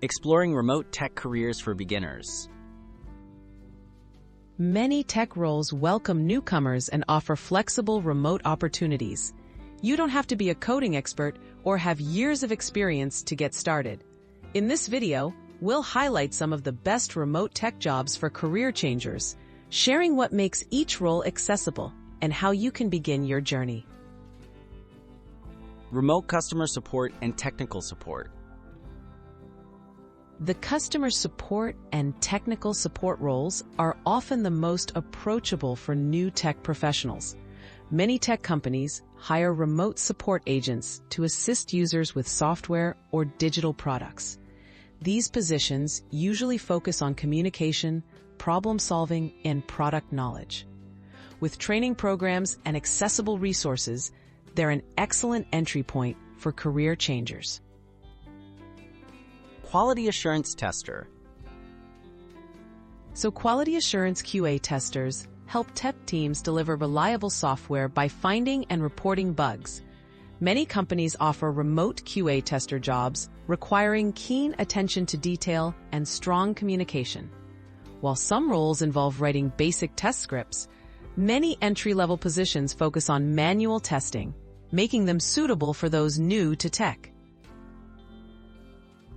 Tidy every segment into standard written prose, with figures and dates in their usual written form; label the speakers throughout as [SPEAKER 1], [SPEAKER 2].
[SPEAKER 1] Exploring remote tech careers for beginners.
[SPEAKER 2] Many tech roles welcome newcomers and offer flexible remote opportunities. You don't have to be a coding expert or have years of experience to get started. In this video, we'll highlight some of the best remote tech jobs for career changers, sharing what makes each role accessible and how you can begin your journey.
[SPEAKER 1] Remote customer support and technical support.
[SPEAKER 2] The customer support and technical support roles are often the most approachable for new tech professionals. Many tech companies hire remote support agents to assist users with software or digital products. These positions usually focus on communication, problem solving, and product knowledge. With training programs and accessible resources, they're an excellent entry point for career changers.
[SPEAKER 1] Quality assurance tester.
[SPEAKER 2] So quality assurance QA testers help tech teams deliver reliable software by finding and reporting bugs. Many companies offer remote QA tester jobs requiring keen attention to detail and strong communication. While some roles involve writing basic test scripts, many entry-level positions focus on manual testing, making them suitable for those new to tech.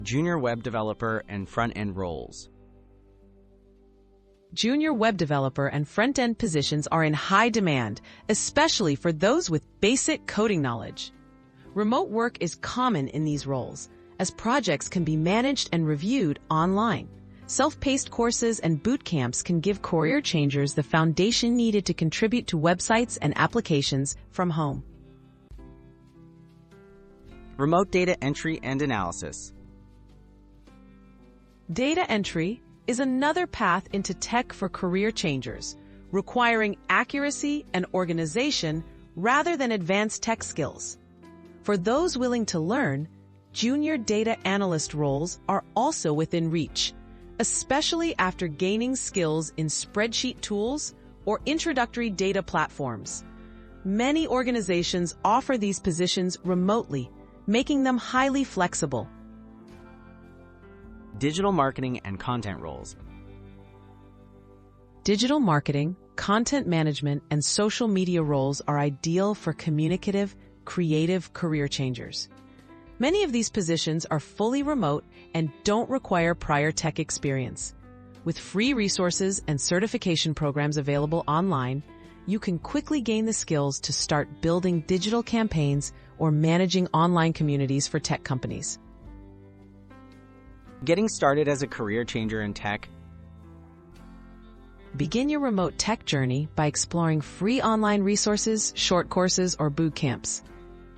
[SPEAKER 1] Junior web developer and front-end roles.
[SPEAKER 2] Junior web developer and front-end positions are in high demand, especially for those with basic coding knowledge. Remote work is common in these roles, as projects can be managed and reviewed online. Self-paced courses and boot camps can give career changers the foundation needed to contribute to websites and applications from home.
[SPEAKER 1] Remote data entry and analysis.
[SPEAKER 2] Data entry is another path into tech for career changers, requiring accuracy and organization rather than advanced tech skills. For those willing to learn, junior data analyst roles are also within reach, especially after gaining skills in spreadsheet tools or introductory data platforms. Many organizations offer these positions remotely, making them highly flexible.
[SPEAKER 1] Digital marketing and content roles.
[SPEAKER 2] Digital marketing, content management, and social media roles are ideal for communicative, creative career changers. Many of these positions are fully remote and don't require prior tech experience. With free resources and certification programs available online, you can quickly gain the skills to start building digital campaigns or managing online communities for tech companies.
[SPEAKER 1] Getting started as a career changer in tech.
[SPEAKER 2] Begin your remote tech journey by exploring free online resources, short courses, or boot camps.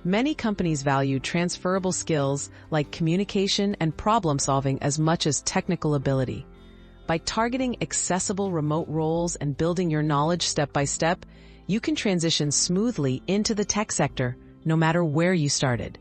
[SPEAKER 2] Many companies value transferable skills like communication and problem solving as much as technical ability. By targeting accessible remote roles and building your knowledge step by step, you can transition smoothly into the tech sector, no matter where you started.